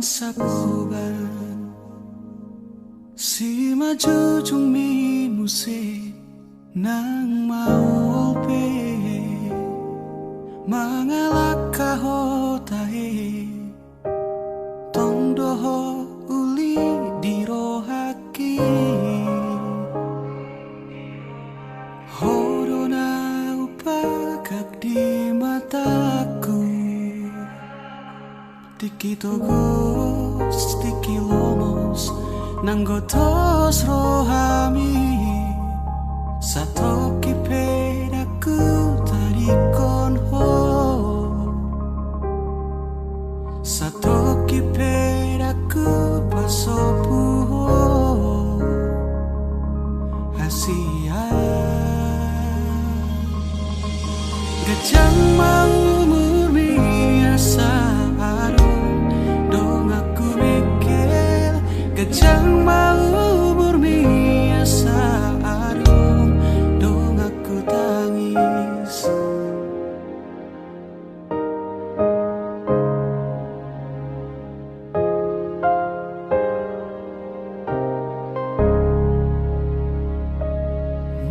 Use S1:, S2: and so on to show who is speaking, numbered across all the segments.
S1: sabugan si maju jung mi muse nang mau pe mangalak kaho tahe tong doho uli dirohaki horona upagak di mataku tiki togos tiki lomos nanggotos rohami satoki pedaku tarikon ho satoki pedaku pasopu ho hasia gajang mau murmi asa dong aku mikir gajang mau murmi asa dong aku tangis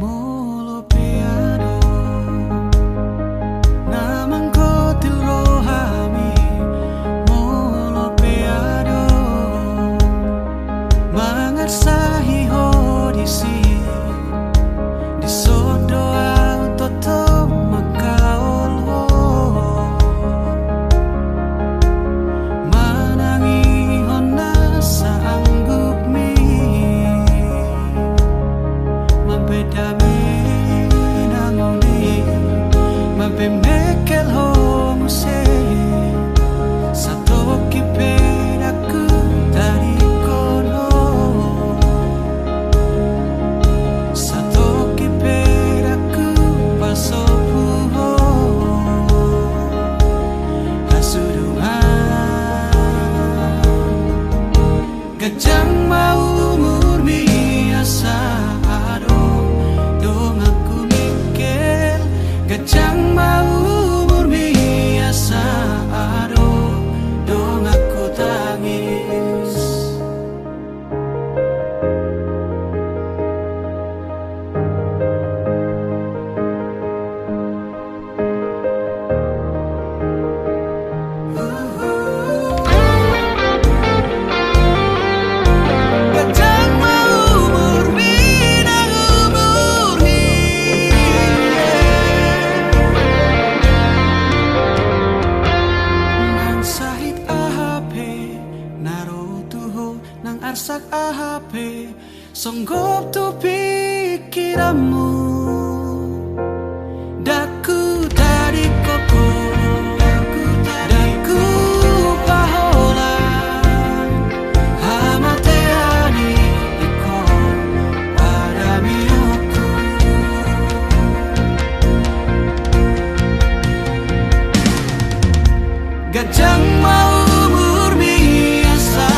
S1: molo peado namang kotil rohami molo peado mangarsahi hodisi di sodo toto makaol ho manangi hona saanggup mi mapedami nanguni mapemekel ho muse satoki pedaku dari kono satoki pedaku pasopu ho hasurungan gajang mau murmi asa dong aku mikir gajang mau murmi asa dong aku tangis gajang mau murmi nang murni nang sahit ahape naro tuho nang arsak ahape songgop tu pikiranmu daku dari koko daku pahola hamateani iko pada miuku gajang mau murmi asa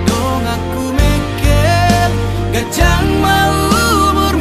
S1: dong aku mikir gajang mau murmi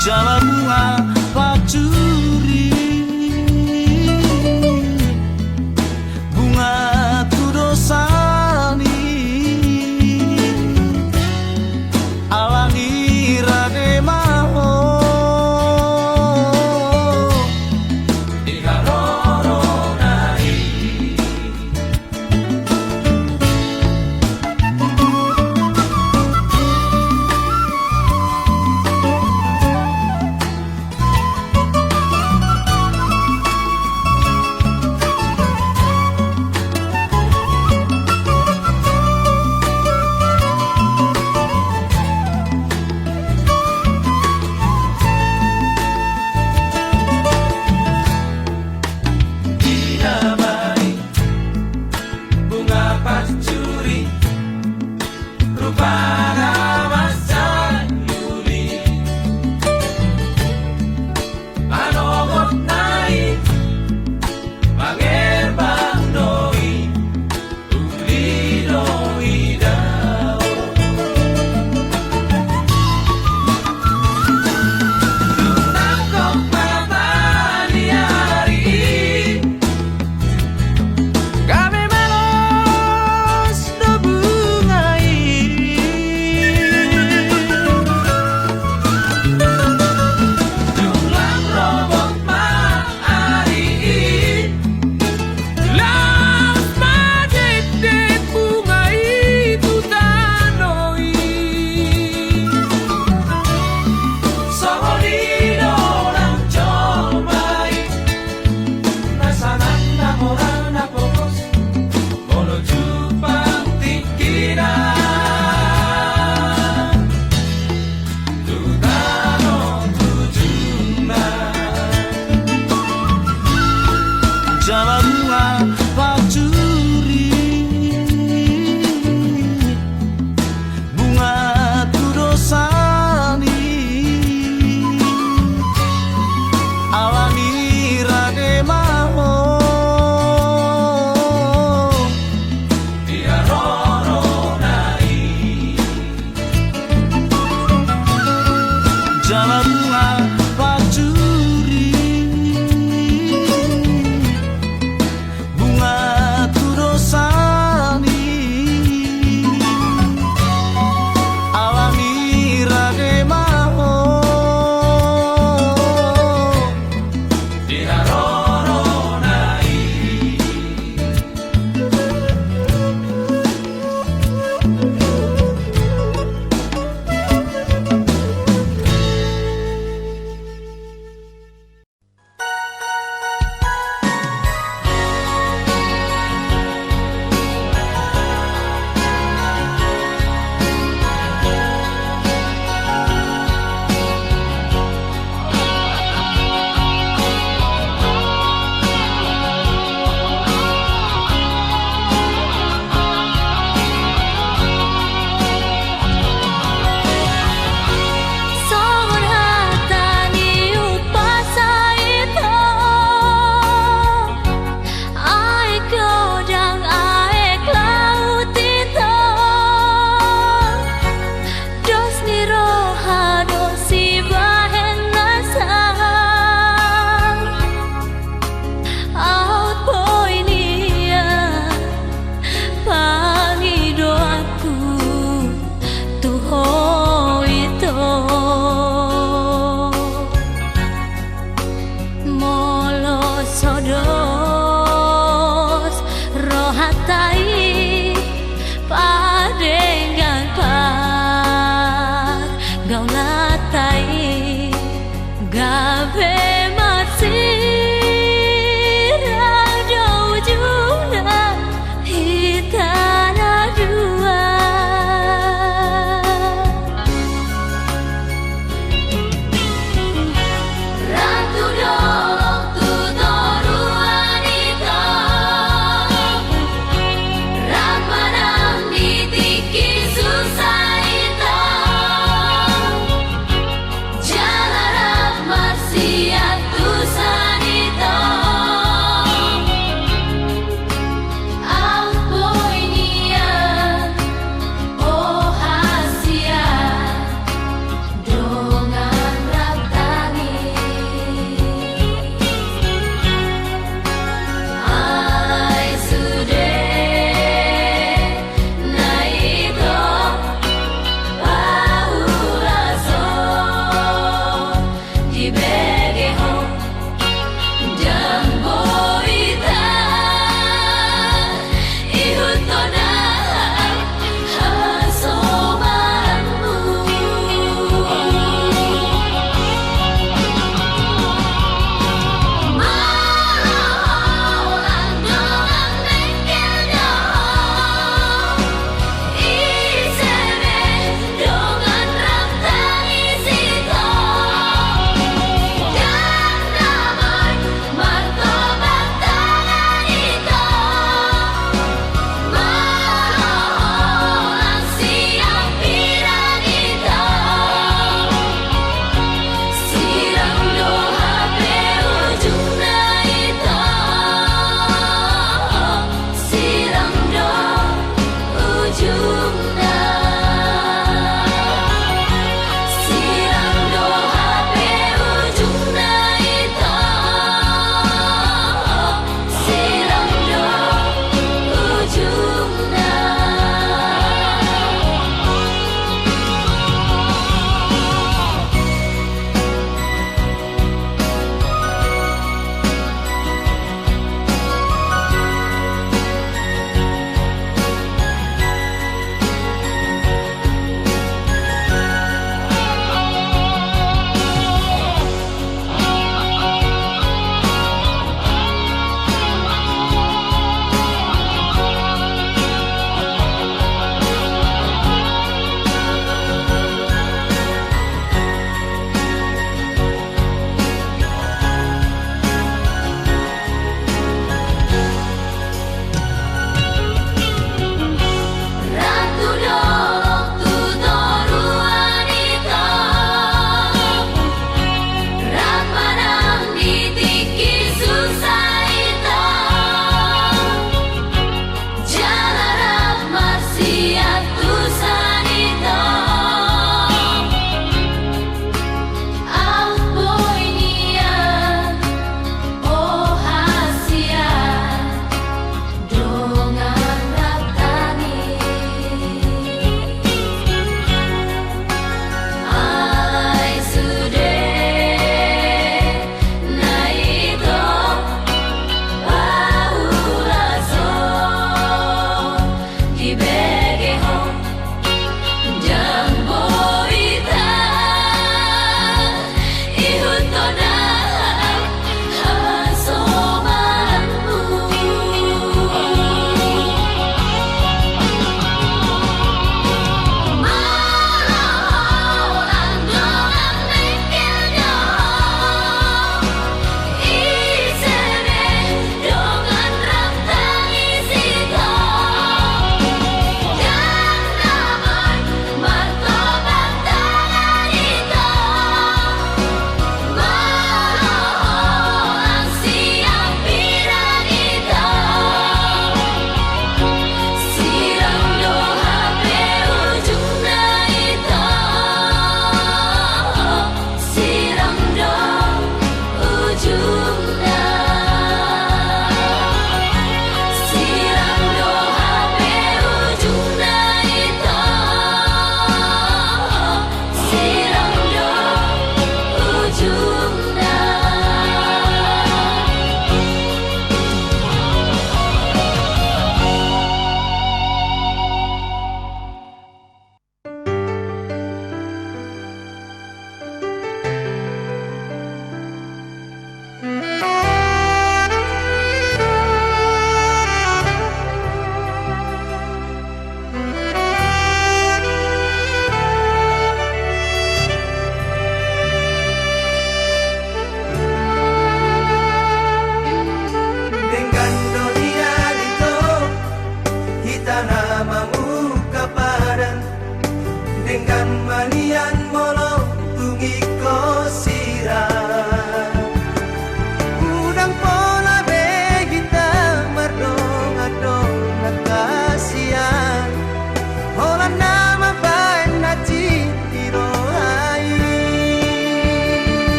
S1: Jalan bunga pacuri, bunga tudosani, alangi rade maho, diharoronai. Dinamai bunga pacuri, rupana masa yuli, manogot nai, mangerbang doi, ulido idao. Lunakok matani hari, kami melos do bungai, jumlah robot mahari, las madete bungai tutanoi, soholido lang comai, nasanan na moral na pokos, bolo jupang tikina, tutano tujuna. Jalan bunga pacuri, bunga tudosani, alangi rade maho, diharoronai. Jalan bunga pacuri, bunga tudosani, alangi rade maho, diharoronai.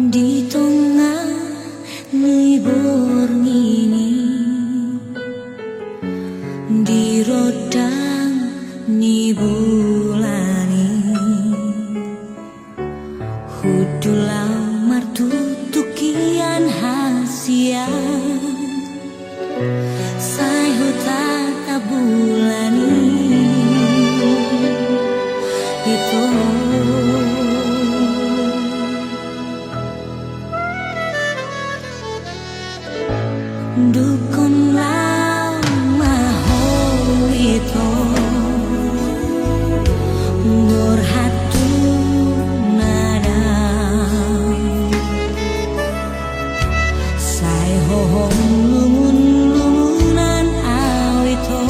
S2: Di tengah libur ini, di rodang ni bulani, hudulau martutukian hasian, sai hutata bulani itu. Dukun lama itu berhatu nada, sai hohong lumun-lumunan awito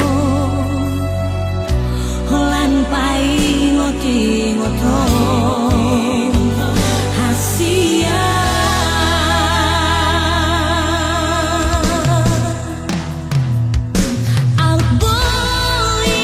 S2: lan pai ngoti-ngoto hasia. Al boleh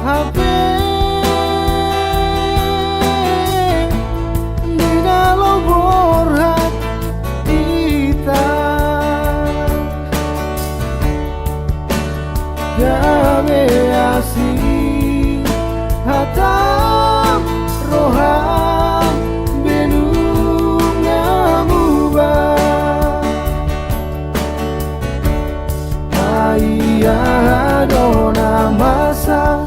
S3: HP di dalam borhat kita gawe asih hatam roham benung ngamubah ayah dona masa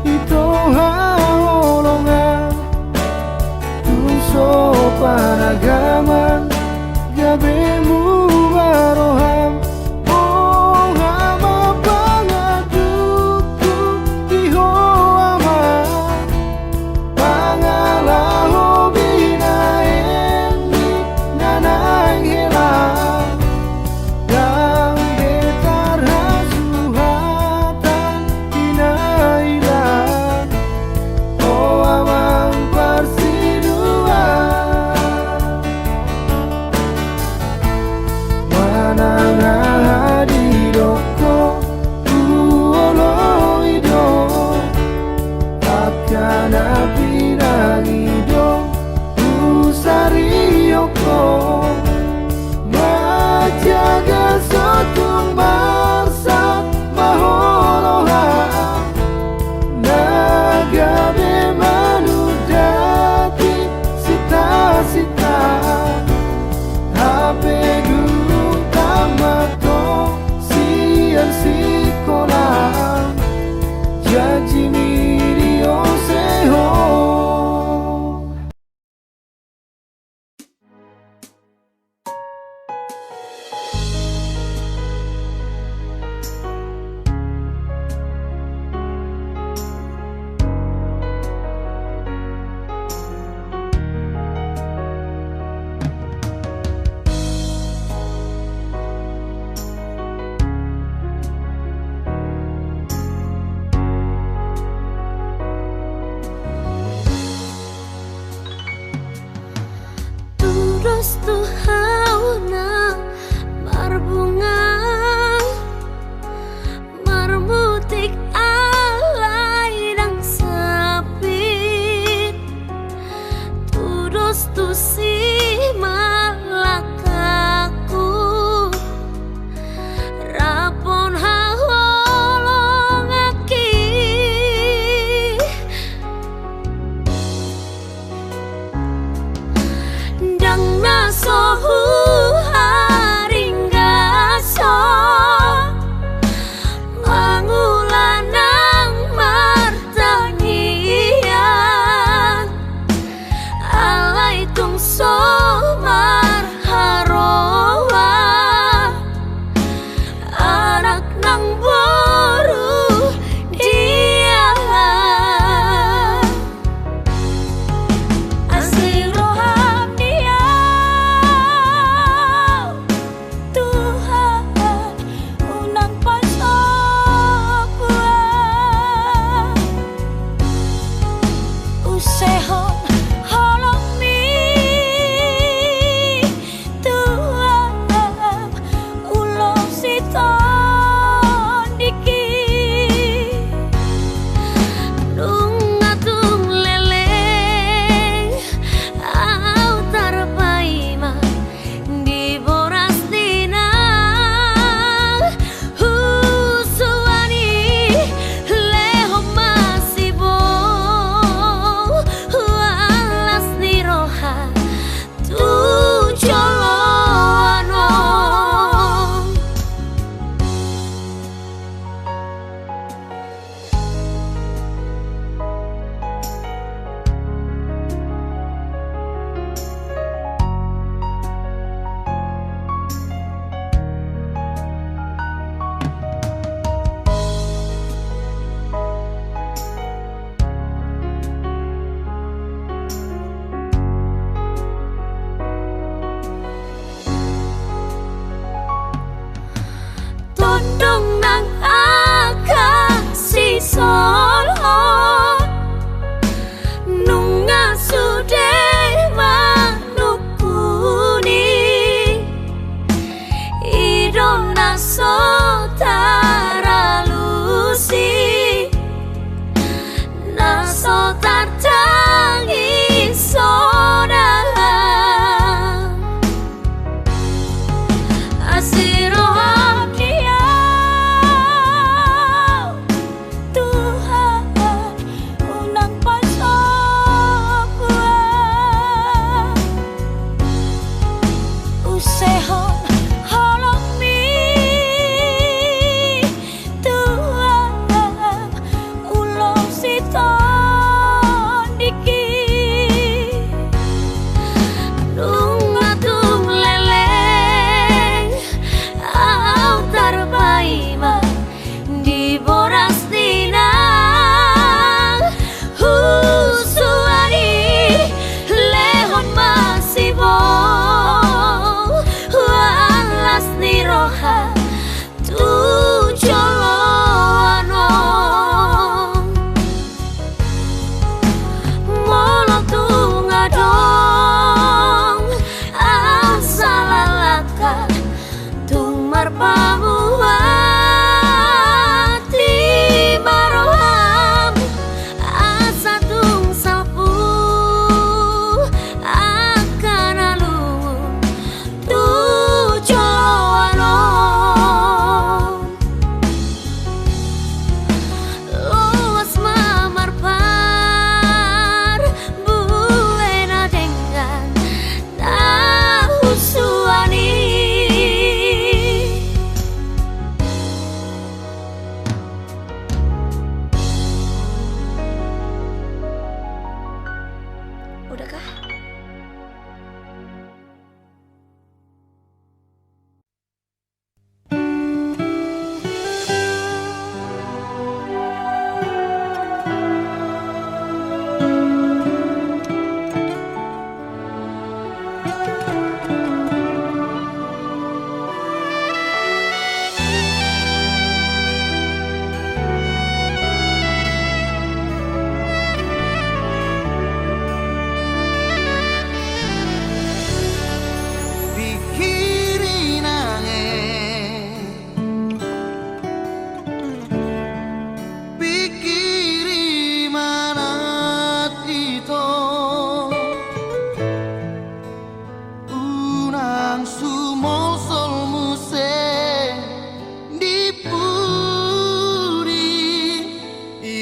S3: itu haolongan tuso panagaman gabe mubaroham oh hama pangaduku iho ama pangalaho binaeni nanang hilang yang getar hasuhatan pinailan oh amang parsiduan manang hadiroko uolo ido takkan pinang ido usarioko majaga sotung marsat maholoha nagabe manudati sita-sita HP gunung tamato siang sikolah janji mirio seho.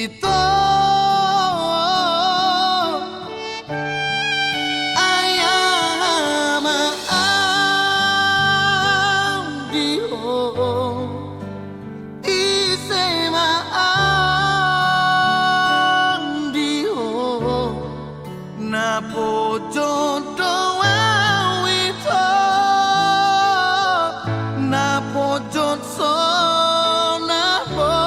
S3: ito ay amaang Diyos isemaang Diyos na po jodoh ito na po jodoh na po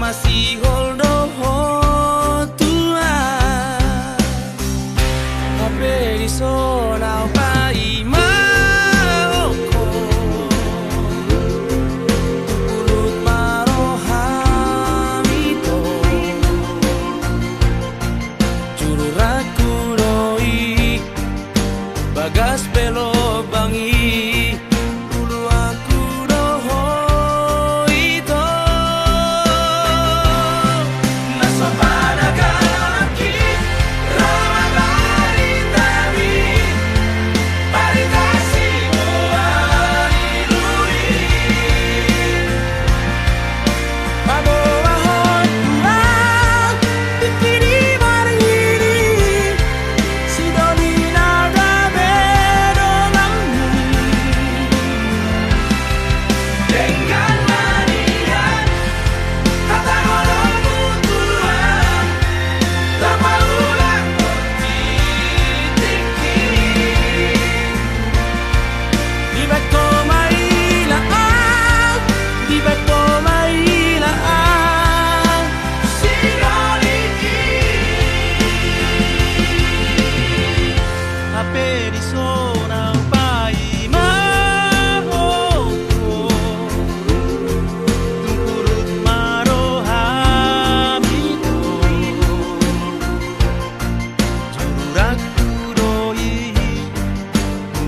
S3: masih holdo tua ape di sona pai maoko ulut marohamito juru rakuroi bagas pelo bangi dulu aku doho itu naso pada galaki rama baritami baritasi buari lui babawa hotua dikiri margiri sidoni nada bedonganmu dengan manian kata orang butuhan lama ulang tiki di beto mailaan di beto mailaan sinoli ape di sona pai mahoko tungkurut marohamito jurak kuroi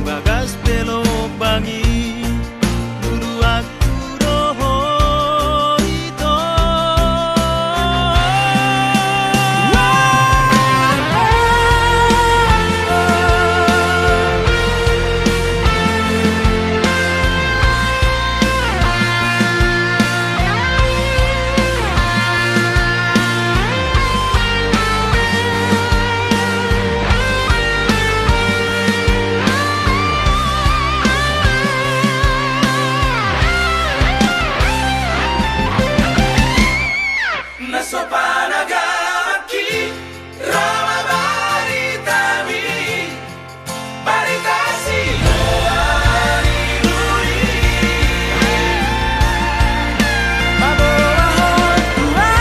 S3: bagas pelo bangi dulu aku doho itu naso panagaki rama baritami baritasi buari lui babawa hotua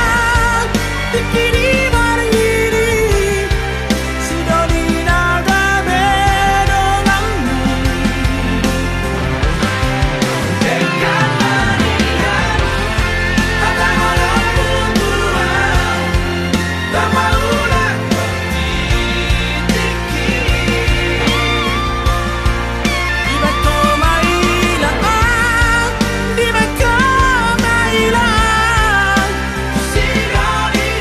S3: dikiri margiri sidoni nada bedonganmu dengan manian kata orang butuhan lama ulang tiki di beto mailaan di beto mailaan sinoli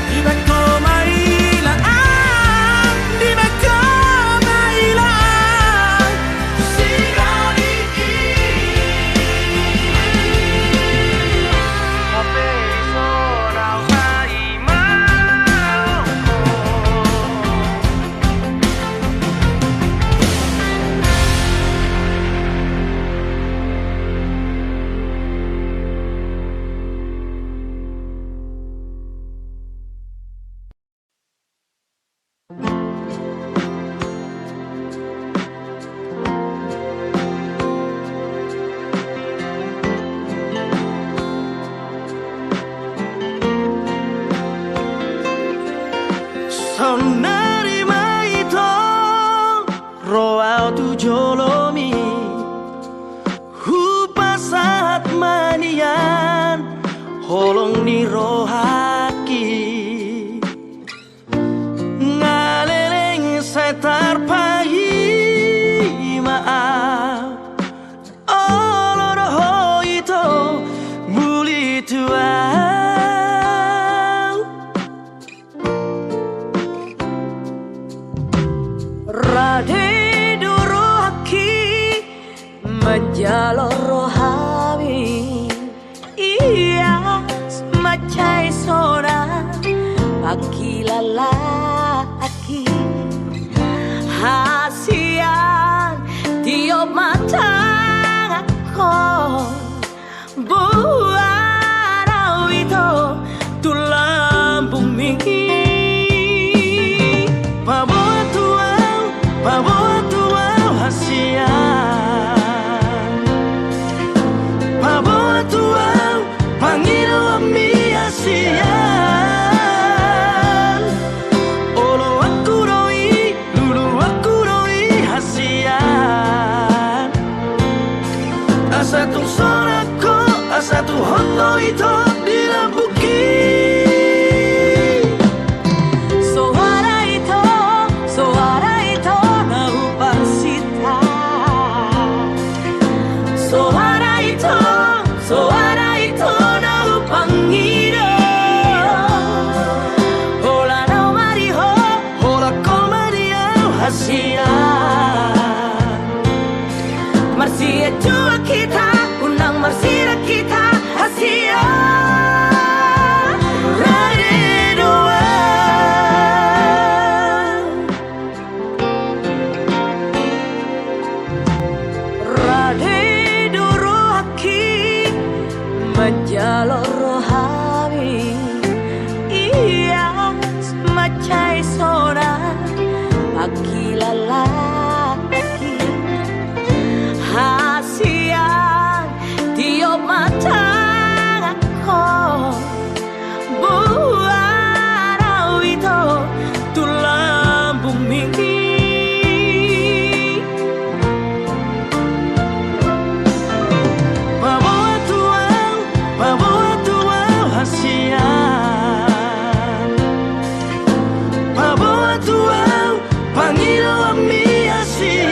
S3: di beto mailaan di beto mailaan sinoli ape sona pai maoko sonari maito roa tu jolomi hupasat manian holong ni rohaki ngaleleng setar pai maaf oloroho itu muli tuan Radhe durohaki menjalor rohami iya semacai hasian. Olo aku doi, lulu aku doi hasian. Asa tung sonako, asa tung hoto ito dilambuki. Suara ito na upang sita. Suara ito na upang hiro. Hola na mariho, hola ko mariau hasian. Marsia jua kita, unang marsira kita hasian. Rade duru haki menjalur rohani. Iya semacai sona pagi lalaki. Hasian tiup mata aku buat itu tulang bumi. Bawa tuau hasian. Bawa tuau panggil ami hasian.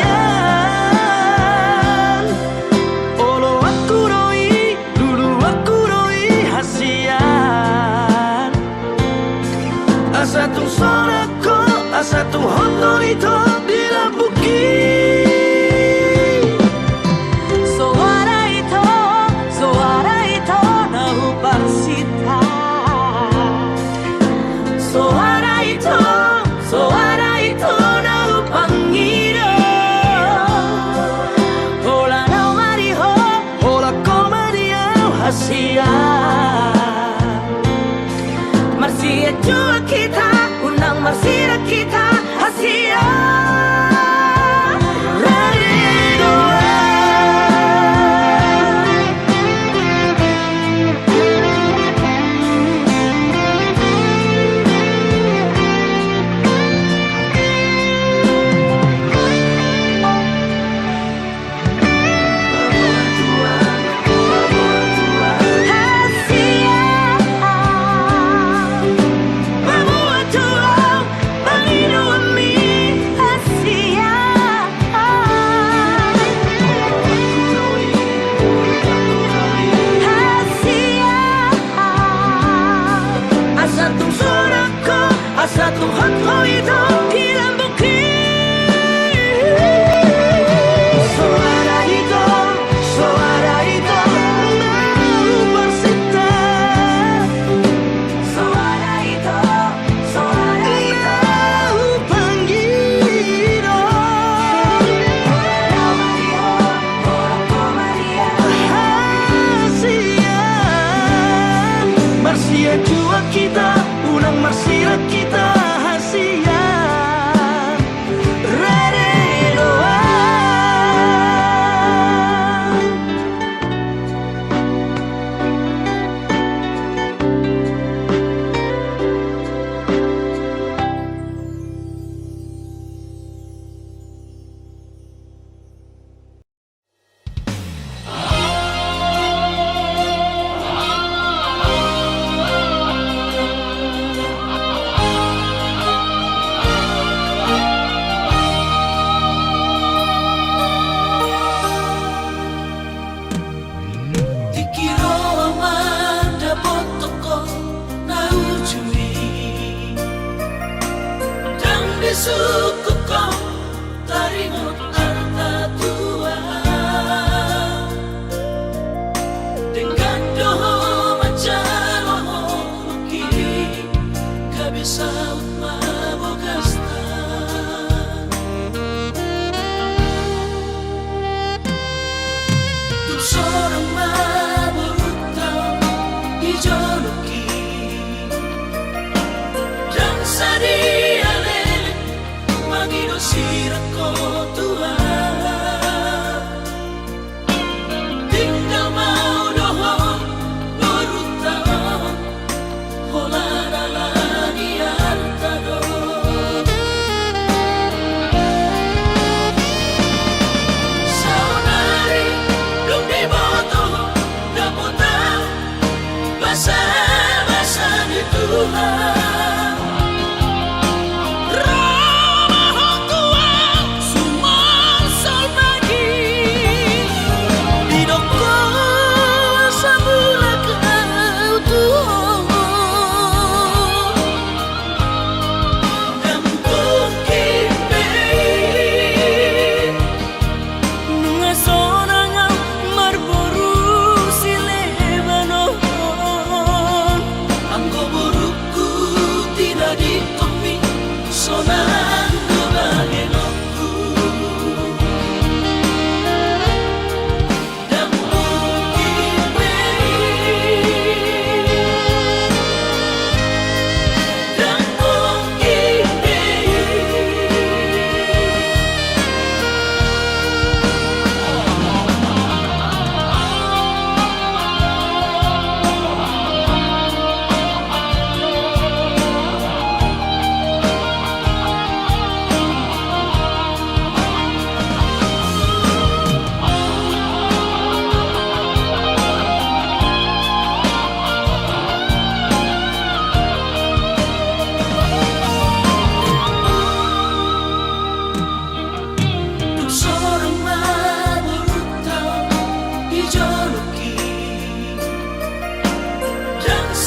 S3: Olo aku doi, lulu aku doi hasian. Asa tung sonako, asa tung hoto ito dilambuki. Suara ito na upang sita. Suara ito na upang hiro. Hola na mariho, hola ko mariau hasian. Marsia jua kita, unang marsira kita hasian. Satu hotlo itu dilambuki. Suara itu mau bersita. Suara itu mau panggil. Hasian. Marsia jua kita, unang marsira kita hasian. Rade doa. Suku kau tarimut arta tua dengan doho macam kiri kabisa utma bogasta tuk sorang maburutau dijoluki dan sadi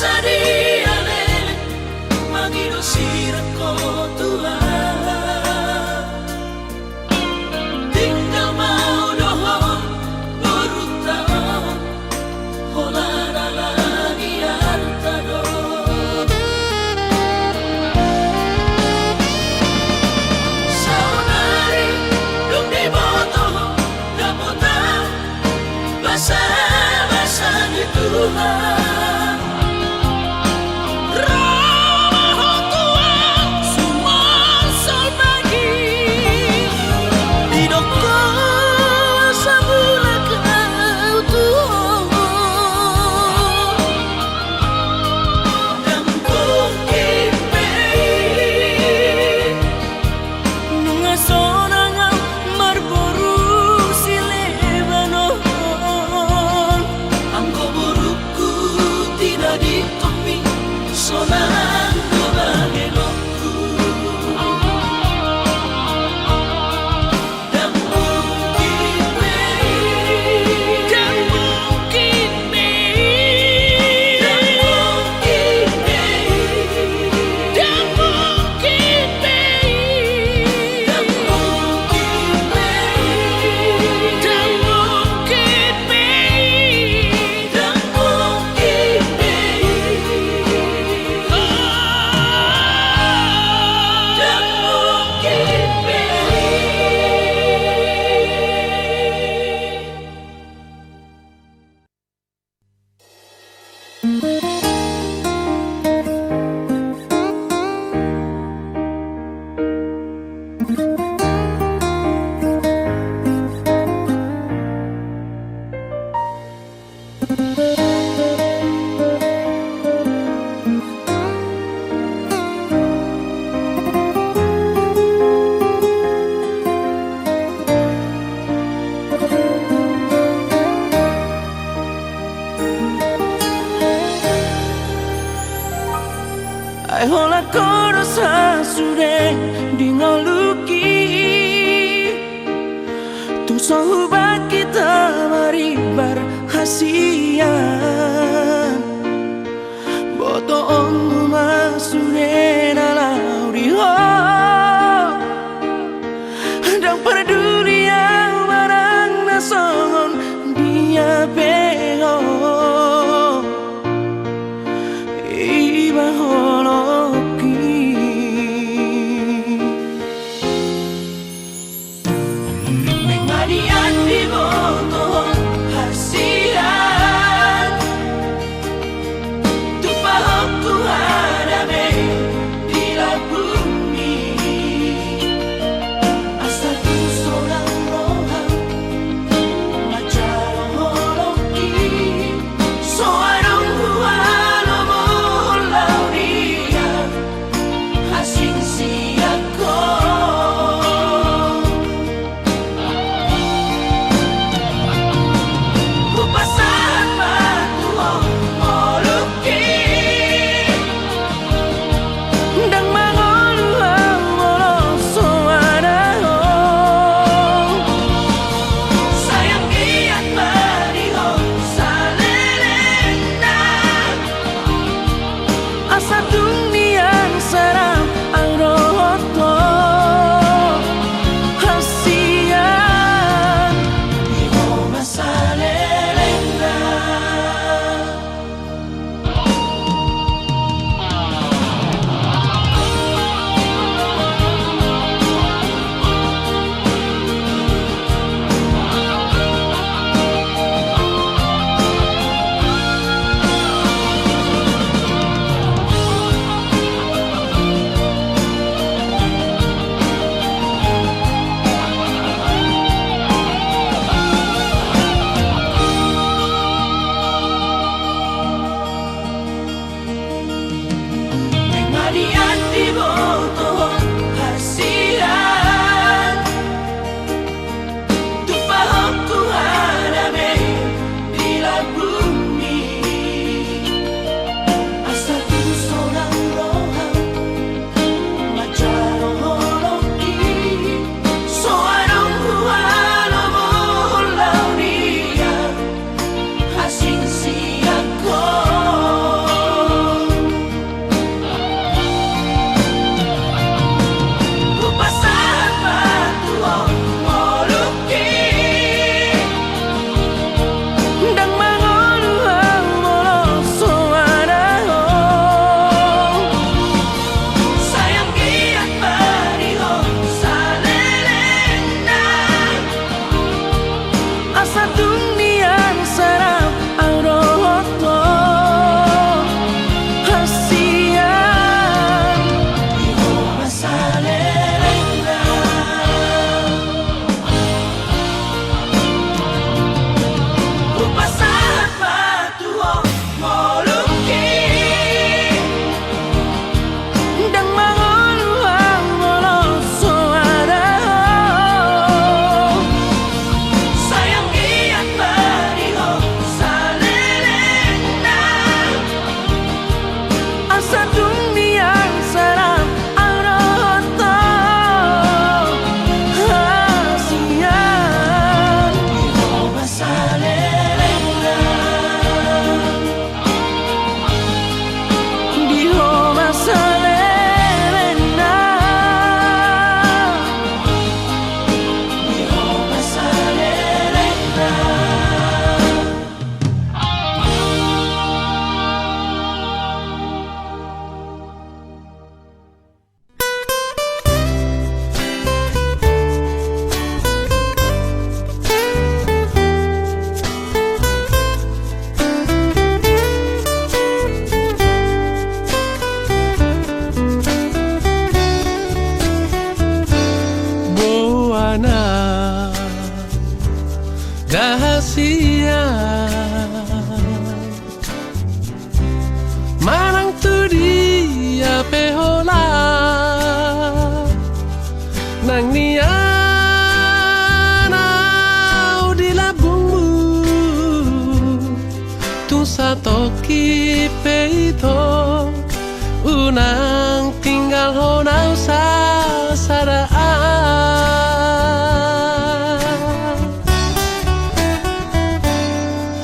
S1: Sadiale Mangido sirako Tuhan Tinggal mau dohon Berutang Holana lagi hartado Saunari Dum di boto Dapotang Basa-basa di Tuhan
S3: Ai hola koro sa sure dingoluki tu sahubat kita mari berhasia boto on masure na lauri ho dan peduli yang barang nasongon dia pego iba
S1: Marian di boto hasia
S4: tung satoki peito unang tinggal honau sasaraan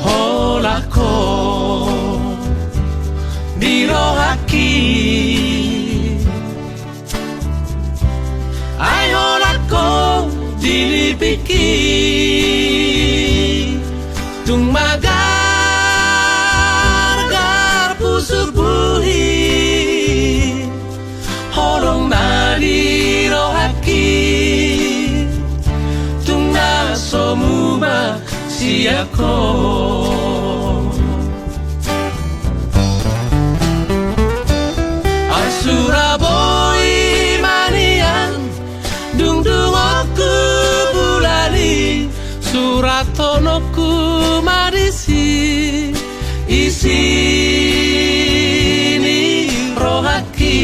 S4: holako dirohaki ai holako dilipiki tung magar gar pusuk buhi horong nari rohaki tung nasomuma siako Suraboi manian dung dung aku bulani suratonoku marisi isini rohaki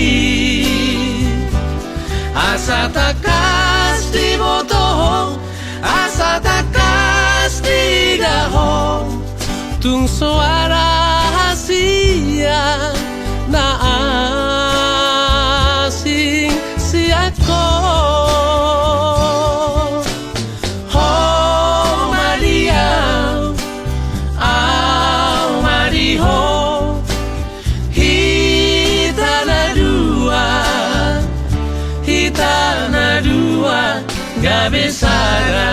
S4: asa takas di botoh asa takas di daho tung suara hasia na asing siako oh Maria au Mariho hitana dua gak besara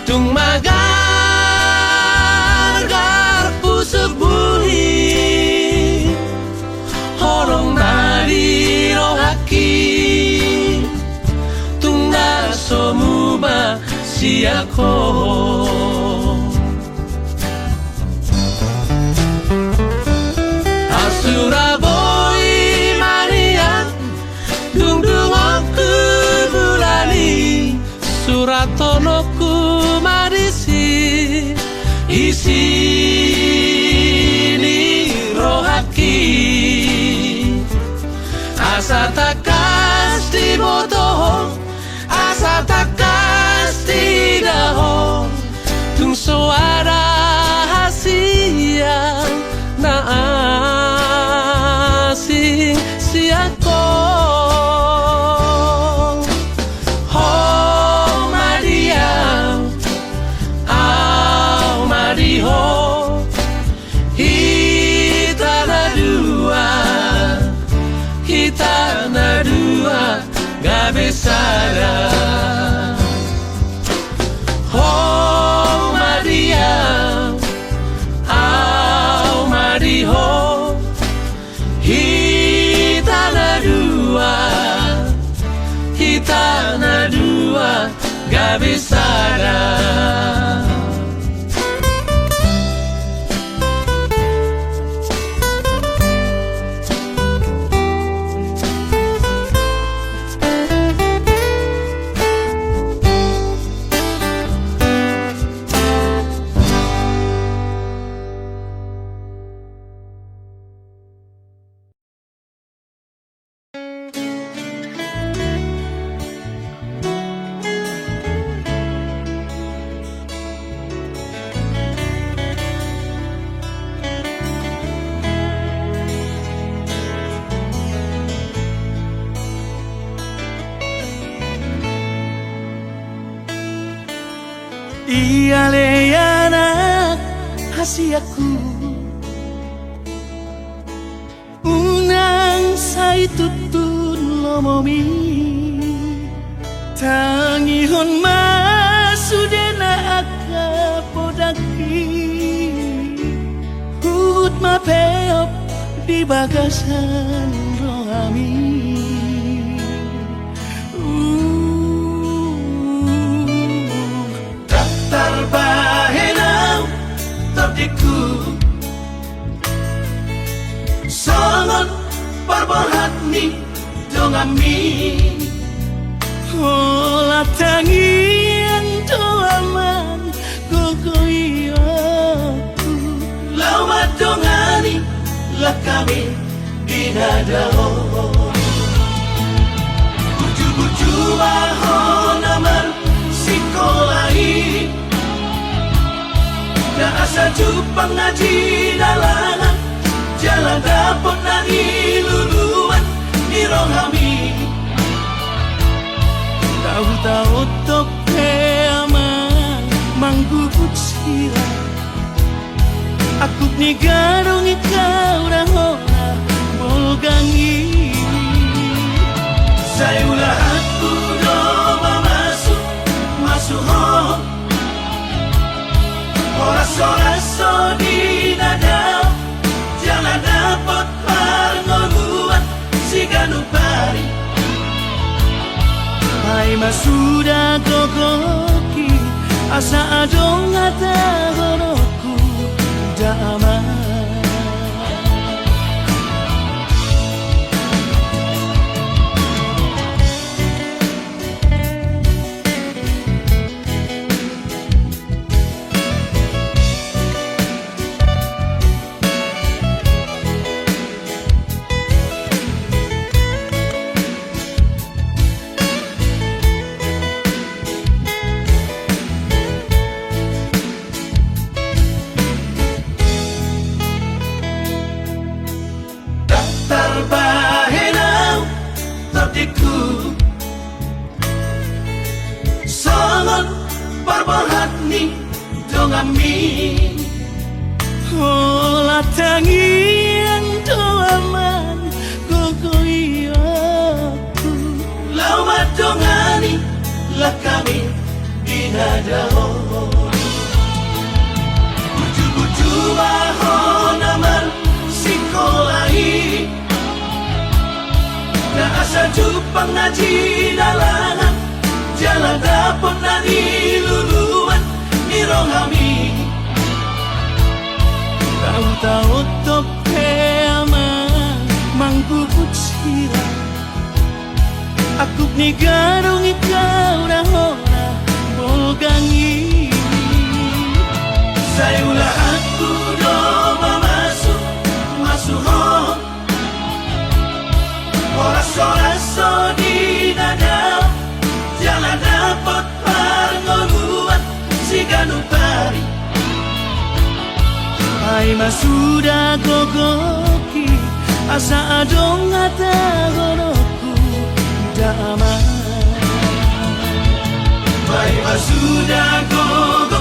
S4: tung magar gar pusuk buhi horong nari rohaki tung nasomuma siako Suraboi manian dung dung aku bulani suratonoku marisi isini rohaki asa takas di botoh asa takas di daho tung suara hasia na asing siako oh Maria au Mariho hitana dua gak besara oh Maria au Mariho hitana dua gak besara
S3: Iale anak hasiaku unang say tutun lomomi tangihon masudena aka poda daki hut mapeop di bagasan rohami. Daftar bahenau terdiku sangat berberhat ni dongami. Ola tangian doaman gogoiyaku lawat dongani lah kami binadao. Buju-buju mahon aman sikolahi na asa jupang ngaji dalangan jalan dapot nani luluan ni rohami. Tahu-tahu tope aman manggubut sila aku ni garong ikaw na hona bolgangi. Saya ulah aku do masuk ho oras-oras di nadao jangan dapat parngoluan si ganupari. Hai masuda gogoki asa adong ata goroku dama. Terbahenau terdiku sangat berberhat ni dongami. Ola tangian doaman gogoiyaku lawat dongani lah kami binadao. Buju-buju mahon aman sikolahi na asa jupang ngaji dalangan jalan dapot nani luluan ni rohami. Tahu-tahu tope aman manggubut sila aku ni garong ikaw na hona bolgangi. Saya ulah aku do masuk ho oras-oras di nadao jangan dapat parngoluan si ganupari. Hai masuda gogoki asa adong ata goroku dama. Hai masuda gogoki